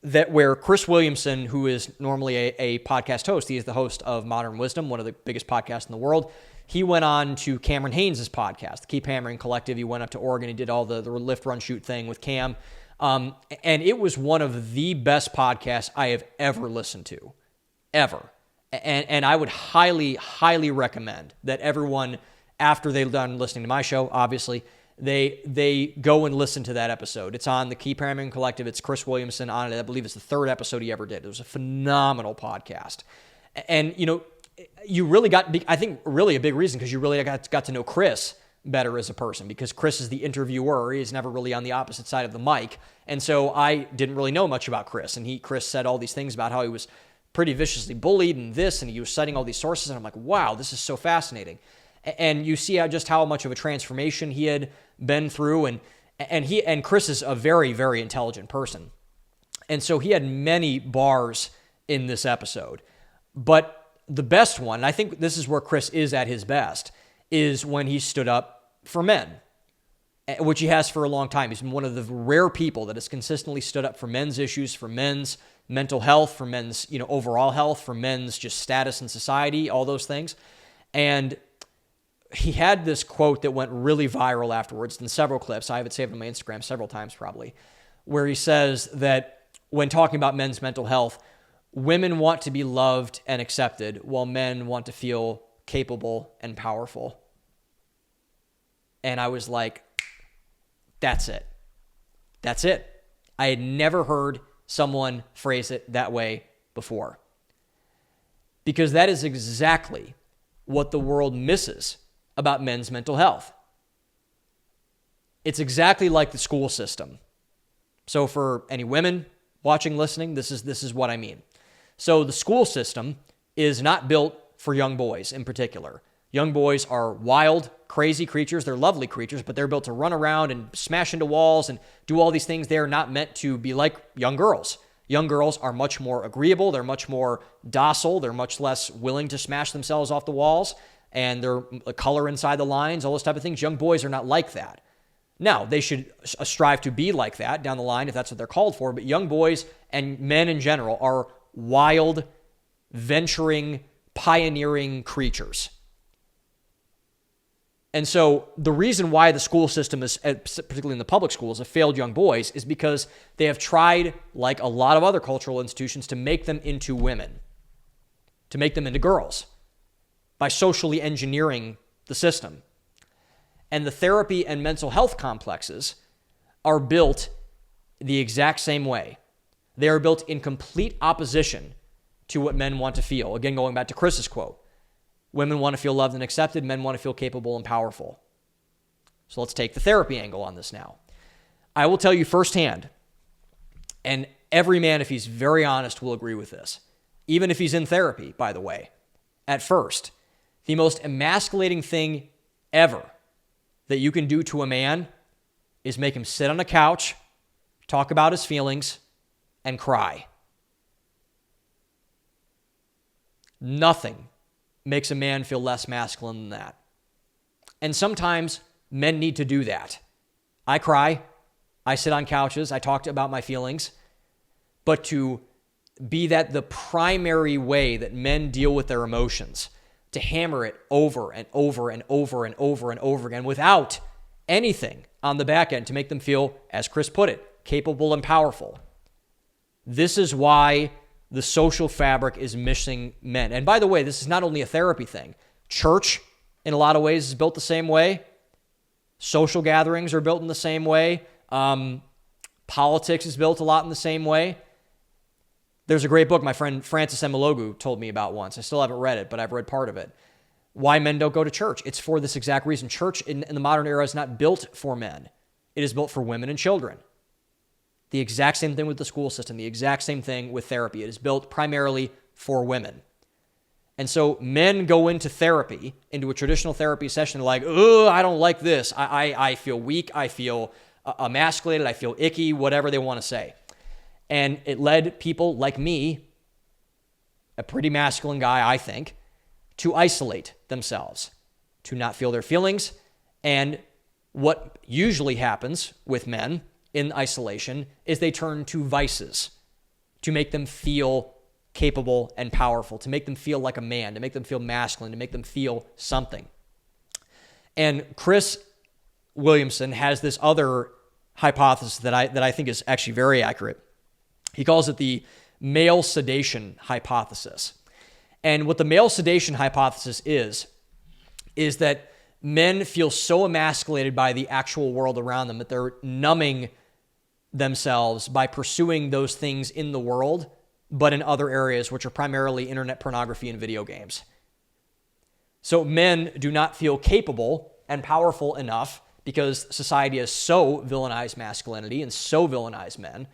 that where Chris Williamson, who is normally a podcast host, he is the host of Modern Wisdom, one of the biggest podcasts in the world. He went on to Cameron Haynes' podcast, the Keep Hammering Collective. He went up to Oregon. He did all the lift, run, shoot thing with Cam. And it was one of the best podcasts I have ever listened to, ever. And I would highly, highly recommend that everyone, after they're done listening to my show, obviously, they go and listen to that episode. It's on the Keep Hammering Collective. It's Chris Williamson on it. I believe it's the third episode he ever did. It was a phenomenal podcast. And, you really got, I think, really a big reason, because you really got to know Chris better as a person, because Chris is the interviewer. He's never really on the opposite side of the mic. And so I didn't really know much about Chris. And Chris said all these things about how he was pretty viciously bullied and this, and he was citing all these sources. And I'm like, wow, this is so fascinating. And you see just how much of a transformation he had been through. And Chris is a very, very intelligent person. And so he had many bars in this episode. But the best one, and I think this is where Chris is at his best, is when he stood up for men, which he has for a long time. He's been one of the rare people that has consistently stood up for men's issues, for men's mental health, for men's, overall health, for men's just status in society, all those things. And he had this quote that went really viral afterwards in several clips. I have it saved on my Instagram several times probably, where he says that when talking about men's mental health, women want to be loved and accepted, while men want to feel capable and powerful. And I was like, that's it. That's it. I had never heard someone phrase it that way before. Because that is exactly what the world misses about men's mental health. It's exactly like the school system. So for any women watching, listening, this is what I mean. So the school system is not built for young boys in particular. Young boys are wild, crazy creatures. They're lovely creatures, but they're built to run around and smash into walls and do all these things. They are not meant to be like young girls. Young girls are much more agreeable. They're much more docile. They're much less willing to smash themselves off the walls, and they're a color inside the lines, all those type of things. Young boys are not like that. Now, they should strive to be like that down the line if that's what they're called for, but young boys and men in general are wild, venturing, pioneering creatures. And so the reason why the school system is, particularly in the public schools, have failed young boys is because they have tried, like a lot of other cultural institutions, to make them into women, to make them into girls, by socially engineering the system. And the therapy and mental health complexes are built the exact same way. They are built in complete opposition to what men want to feel. Again, going back to Chris's quote, women want to feel loved and accepted, men want to feel capable and powerful. So let's take the therapy angle on this now. I will tell you firsthand, and every man, if he's very honest, will agree with this, even if he's in therapy, by the way, at first, the most emasculating thing ever that you can do to a man is make him sit on a couch, talk about his feelings, and cry. Nothing makes a man feel less masculine than that. And sometimes men need to do that. I cry. I sit on couches. I talk about my feelings. But to be that the primary way that men deal with their emotions, to hammer it over and over and over and over and over again without anything on the back end to make them feel, as Chris put it, capable and powerful. This is why the social fabric is missing men. And by the way, this is not only a therapy thing. Church, in a lot of ways, is built the same way. Social gatherings are built in the same way. Politics is built a lot in the same way. There's a great book my friend Francis Emelogu told me about once. I still haven't read it, but I've read part of it. Why men don't go to church. It's for this exact reason. Church in the modern era is not built for men. It is built for women and children. The exact same thing with the school system. The exact same thing with therapy. It is built primarily for women. And so men go into therapy, into a traditional therapy session like, oh, I don't like this. I feel weak. I feel emasculated. I feel icky, whatever they want to say. And it led people like me, a pretty masculine guy, I think, to isolate themselves, to not feel their feelings. And what usually happens with men in isolation is they turn to vices to make them feel capable and powerful, to make them feel like a man, to make them feel masculine, to make them feel something. And Chris Williamson has this other hypothesis that I think is actually very accurate. He calls it the male sedation hypothesis. And what the male sedation hypothesis is that men feel so emasculated by the actual world around them that they're numbing themselves by pursuing those things in the world, but in other areas, which are primarily internet pornography and video games. So men do not feel capable and powerful enough because society has so villainized masculinity and so villainized men.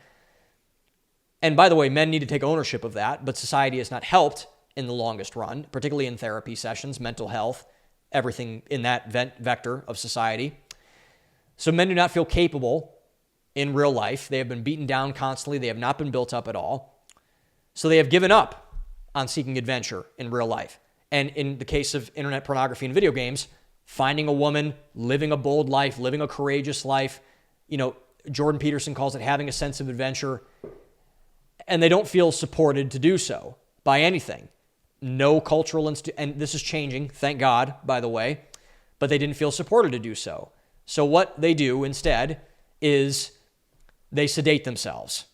And by the way, men need to take ownership of that, but society has not helped in the longest run, particularly in therapy sessions, mental health, everything in that vector of society. So men do not feel capable in real life. They have been beaten down constantly. They have not been built up at all. So they have given up on seeking adventure in real life. And in the case of internet pornography and video games, finding a woman, living a bold life, living a courageous life, Jordan Peterson calls it having a sense of adventure. And they don't feel supported to do so by anything. No cultural and this is changing, thank God, by the way, but they didn't feel supported to do so. So what they do instead is they sedate themselves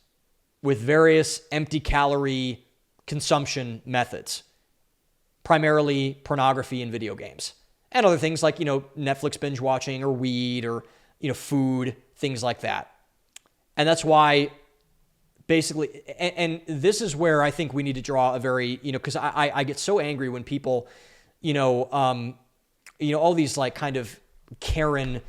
with various empty calorie consumption methods, primarily pornography and video games, and other things like, Netflix binge watching or weed or, food, things like that. And that's why basically, and this is where I think we need to draw a very, because I get so angry when people, all these like kind of Karen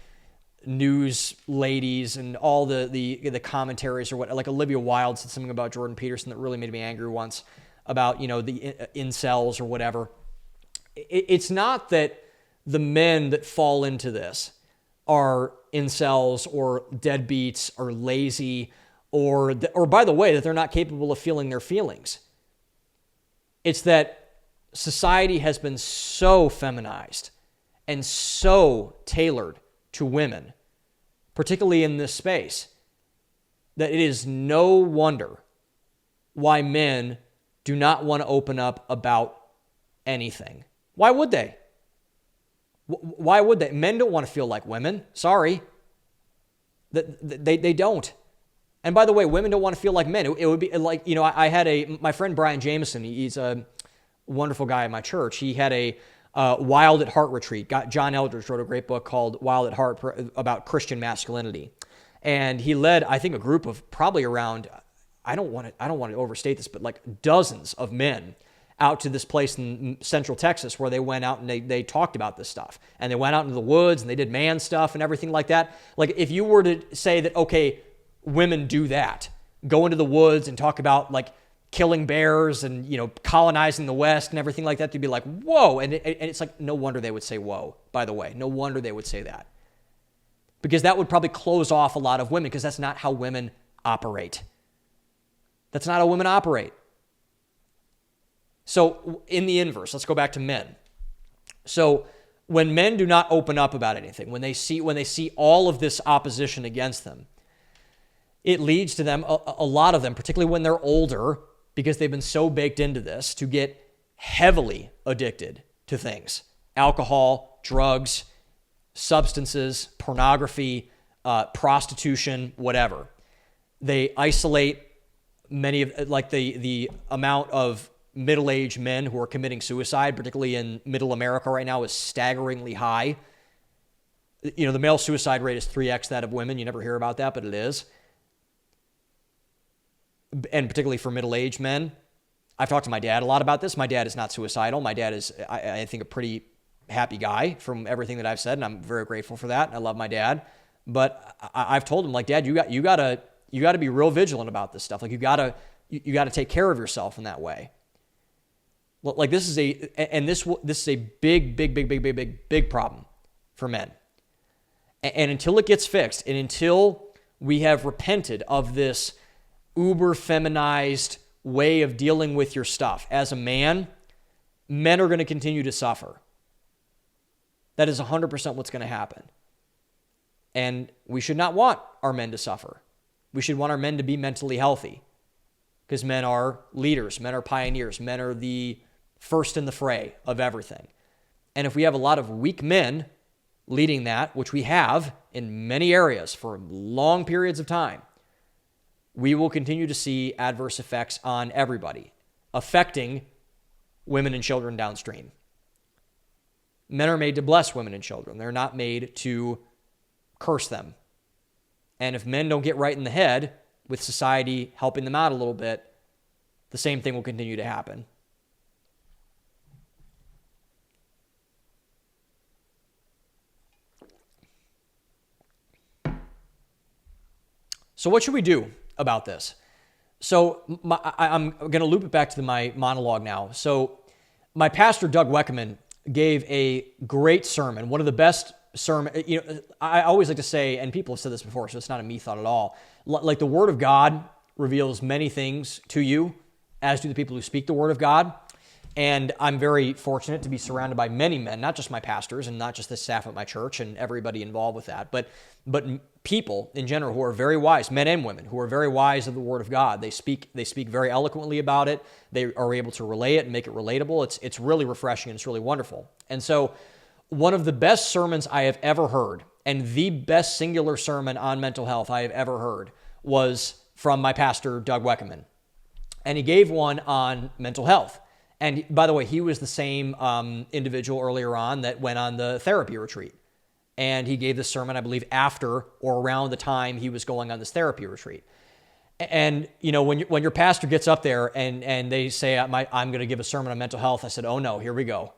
news ladies and all the commentaries or what, like Olivia Wilde said something about Jordan Peterson that really made me angry once about, the incels or whatever. It's not that the men that fall into this are incels or deadbeats or lazy or by the way, that they're not capable of feeling their feelings. It's that society has been so feminized and so tailored to women, particularly in this space, that it is no wonder why men do not want to open up about anything. Why would they? Why would they? Men don't want to feel like women. Sorry. They don't. And by the way, women don't want to feel like men. It would be like, I had my friend Brian Jameson, he's a wonderful guy in my church. He had a Wild at Heart retreat. John Eldridge wrote a great book called Wild at Heart about Christian masculinity. And he led, I think, a group of probably around, I don't want to overstate this, but like dozens of men out to this place in Central Texas where they went out and they talked about this stuff. And they went out into the woods and they did man stuff and everything like that. Like if you were to say that, okay, women do that, go into the woods and talk about like killing bears and, colonizing the West and everything like that, to be like, whoa. And it's like, no wonder they would say, whoa, by the way, no wonder they would say that. Because that would probably close off a lot of women, because that's not how women operate. That's not how women operate. So in the inverse, let's go back to men. So when men do not open up about anything, when they see all of this opposition against them, it leads to them, a lot of them, particularly when they're older, because they've been so baked into this, to get heavily addicted to things: alcohol, drugs, substances, pornography, prostitution, whatever. They isolate many of, like the amount of middle-aged men who are committing suicide, particularly in middle America right now, is staggeringly high. You know, the male suicide rate is 3x that of women. You never hear about that, but it is. And particularly for middle-aged men. I've talked to my dad a lot about this. My dad is not suicidal. My dad is, I think, a pretty happy guy from everything that I've said, and I'm very grateful for that. I love my dad. But I've told him, like, Dad, you got to be real vigilant about this stuff. Like, you got to take care of yourself in that way. Like, this is a big problem for men. And until it gets fixed, and until we have repented of this uber feminized way of dealing with your stuff as a man, men are going to continue to suffer. That is 100% what's going to happen. And we should not want our men to suffer. We should want our men to be mentally healthy, because men are leaders, men are pioneers, men are the first in the fray of everything. And if we have a lot of weak men leading that, which we have in many areas for long periods of time, we will continue to see adverse effects on everybody, affecting women and children downstream. Men are made to bless women and children. They're not made to curse them. And if men don't get right in the head, with society helping them out a little bit, the same thing will continue to happen. So what should we do about this? So I'm going to loop it back to my monologue now. So my pastor, Doug Weckerman, gave a great sermon, one of the best sermon. You know, I always like to say, and people have said this before, so it's not a me thought at all, like the Word of God reveals many things to you, as do the people who speak the Word of God. And I'm very fortunate to be surrounded by many men, not just my pastors and not just the staff at my church and everybody involved with that, but people in general who are very wise, men and women who are very wise of the Word of God. They speak very eloquently about it. They are able to relay it and make it relatable. It's really refreshing and it's really wonderful. And so one of the best sermons I have ever heard, and the best singular sermon on mental health I have ever heard, was from my pastor, Doug Weckerman. And he gave one on mental health. And by the way, he was the same individual earlier on that went on the therapy retreat. And he gave this sermon, I believe, after or around the time he was going on this therapy retreat. And, you know, when your pastor gets up there and they say, I'm going to give a sermon on mental health, I said, oh no, here we go.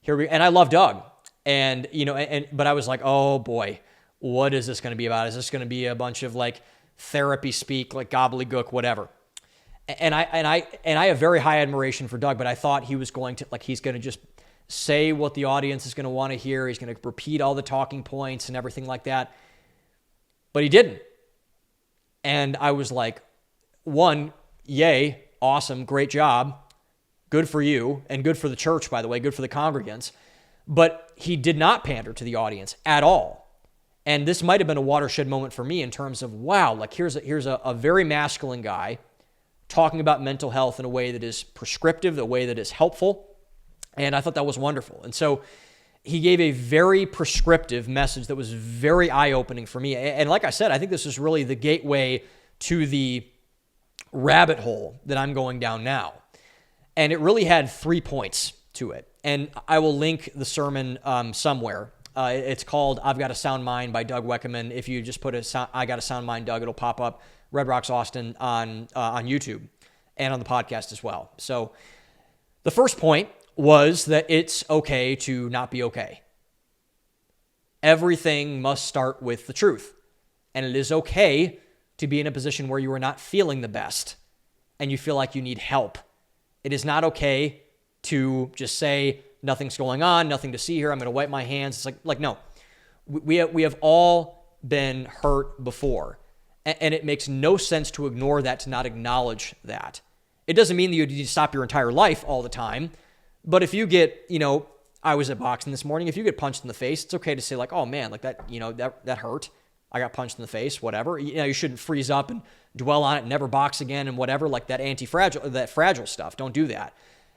And I love Doug. And, you know, but I was like, oh boy, what is this going to be about? Is this going to be a bunch of like therapy speak, like gobbledygook, whatever? And I have very high admiration for Doug, but I thought he was going to, like, he's going to just say what the audience is going to want to hear. He's going to repeat all the talking points and everything like that. But he didn't. And I was like, one, yay, awesome, great job. Good for you. And good for the church, by the way, good for the congregants. But he did not pander to the audience at all. And this might have been a watershed moment for me in terms of, wow, like here's a very masculine guy talking about mental health in a way that is prescriptive, a way that is helpful. And I thought that was wonderful. And so he gave a very prescriptive message that was very eye-opening for me. And like I said, I think this is really the gateway to the rabbit hole that I'm going down now. And it really had 3 points to it. And I will link the sermon somewhere. It's called I've Got a Sound Mind by Doug Weckerman. If you just put I Got a Sound Mind, Doug, it'll pop up. Red Rocks Austin on YouTube and on the podcast as well. So the first point was that it's okay to not be okay. Everything must start with the truth. And it is okay to be in a position where you are not feeling the best and you feel like you need help. It is not okay to just say, nothing's going on, nothing to see here, I'm going to wipe my hands. It's like no. We have all been hurt before. And it makes no sense to ignore that, to not acknowledge that. It doesn't mean that you need to stop your entire life all the time. But if you get, I was at boxing this morning. If you get punched in the face, it's okay to say like, oh man, like that, that hurt. I got punched in the face, whatever. You shouldn't freeze up and dwell on it, never box again and whatever, like that fragile stuff. Don't do that.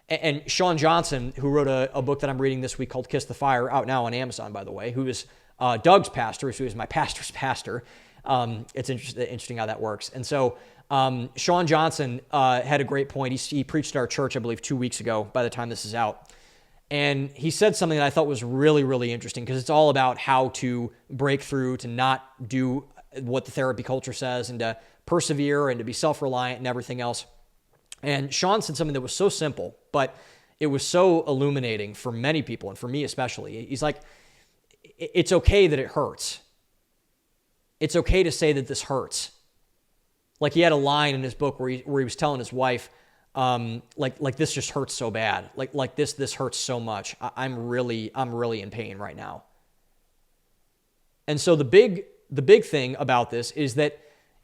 And Sean Johnson, who wrote a book that I'm reading this week called Kiss the Fire, out now on Amazon, by the way, who is Doug's pastor, who is my pastor's pastor. It's interesting how that works. And so Sean Johnson had a great point. He preached at our church, I believe, 2 weeks ago by the time this is out. And he said something that I thought was really, really interesting because it's all about how to break through, to not do what the therapy culture says, and to persevere and to be self-reliant and everything else. And Sean said something that was so simple, but it was so illuminating for many people, and for me especially. He's like, it's okay that it hurts. It's okay to say that this hurts. Like he had a line in his book where he was telling his wife, like this just hurts so bad. Like this hurts so much. I'm really in pain right now. And so the big thing about this is that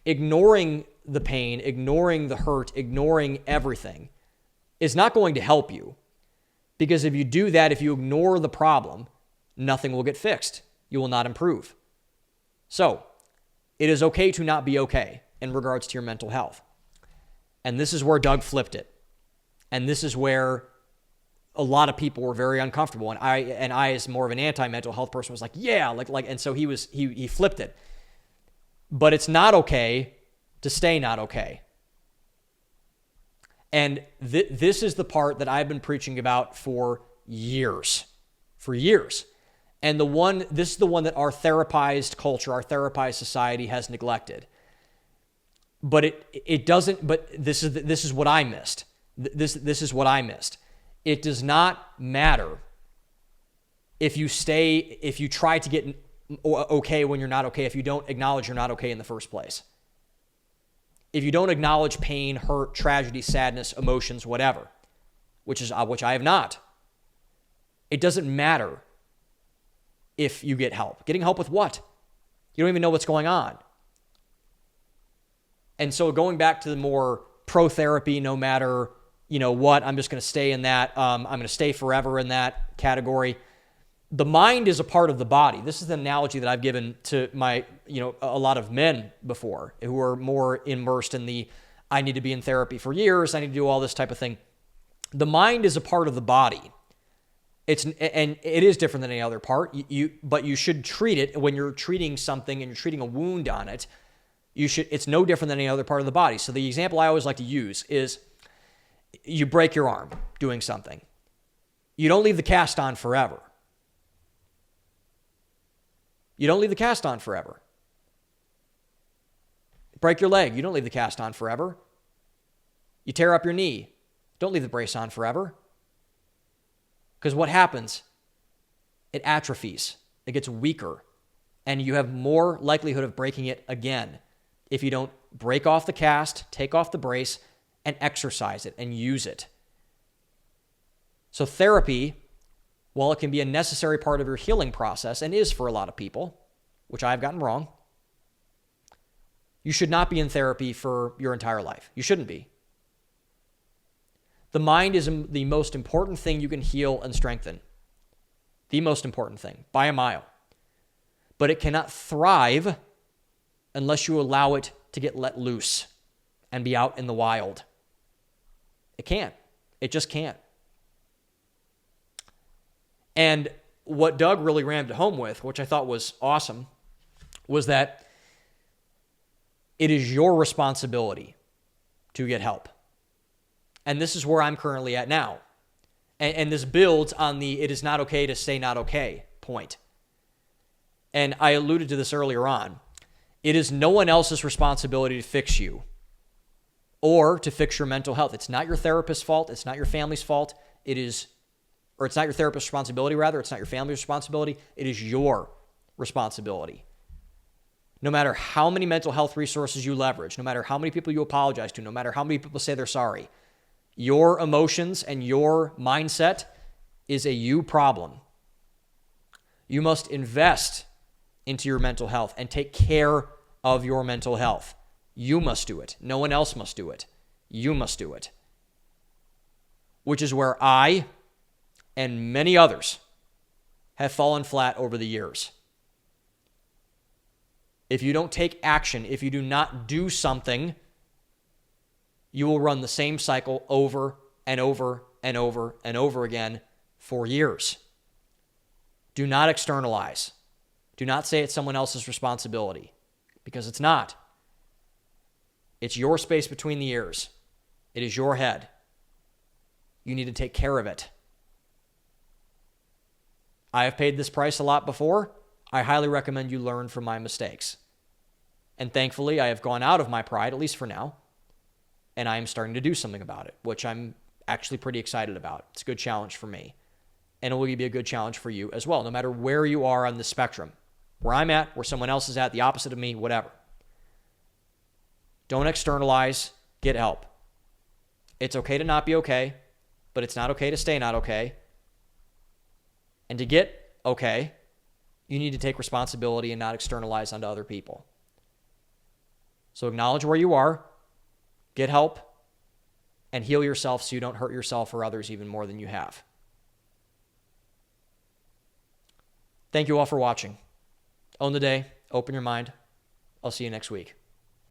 ignoring the pain, ignoring the hurt, ignoring everything is not going to help you. Because if you do that, if you ignore the problem, nothing will get fixed. You will not improve. So it is okay to not be okay in regards to your mental health. And this is where Doug flipped it. And this is where a lot of people were very uncomfortable. And I as more of an anti-mental health person was like, yeah, and so he flipped it. But it's not okay to stay not okay. And this is the part that I've been preaching about for years. And this is the one that our therapized culture, our therapized society has neglected. But it doesn't, but this is what I missed. This is what I missed. It does not matter if you try to get okay when you're not okay, if you don't acknowledge you're not okay in the first place. If you don't acknowledge pain, hurt, tragedy, sadness, emotions, whatever, which I have not. It doesn't matter if you get help. Getting help with what? You don't even know what's going on. And so going back to the more pro-therapy, no matter, what, I'm just going to stay in that. I'm going to stay forever in that category. The mind is a part of the body. This is the analogy that I've given to my, a lot of men before who are more immersed in the, I need to be in therapy for years. I need to do all this type of thing. The mind is a part of the body. And it is different than any other part. But you should treat it when you're treating something and you're treating a wound on it. It's no different than any other part of the body. So the example I always like to use is you break your arm doing something. You don't leave the cast on forever. You don't leave the cast on forever. Break your leg. You don't leave the cast on forever. You tear up your knee. Don't leave the brace on forever. Because what happens? It atrophies. It gets weaker. And you have more likelihood of breaking it again if you don't break off the cast, take off the brace, and exercise it and use it. So therapy, while it can be a necessary part of your healing process, and is for a lot of people, which I've gotten wrong, you should not be in therapy for your entire life. You shouldn't be. The mind is the most important thing you can heal and strengthen. The most important thing, by a mile. But it cannot thrive unless you allow it to get let loose and be out in the wild. It can't. It just can't. And what Doug really rammed it home with, which I thought was awesome, was that it is your responsibility to get help. And this is where I'm currently at now. And this builds on the it is not okay to stay not okay point. And I alluded to this earlier on. It is no one else's responsibility to fix you or to fix your mental health. It's not your therapist's fault. It's not your family's fault. It's not your therapist's responsibility, rather. It's not your family's responsibility. It is your responsibility. No matter how many mental health resources you leverage, no matter how many people you apologize to, no matter how many people say they're sorry, your emotions and your mindset is a you problem. You must invest into your mental health and take care of your mental health. You must do it. No one else must do it. You must do it. Which is where I and many others have fallen flat over the years. If you don't take action, if you do not do something, you will run the same cycle over and over and over and over again for years. Do not externalize. Do not say it's someone else's responsibility, because it's not. It's your space between the ears. It is your head. You need to take care of it. I have paid this price a lot before. I highly recommend you learn from my mistakes. And thankfully, I have gone out of my pride, at least for now, and I am starting to do something about it, which I'm actually pretty excited about. It's a good challenge for me. And it will be a good challenge for you as well, no matter where you are on the spectrum. Where I'm at, where someone else is at, the opposite of me, whatever. Don't externalize. Get help. It's okay to not be okay, but it's not okay to stay not okay. And to get okay, you need to take responsibility and not externalize onto other people. So acknowledge where you are, get help, and heal yourself so you don't hurt yourself or others even more than you have. Thank you all for watching. Own the day. Open your mind. I'll see you next week.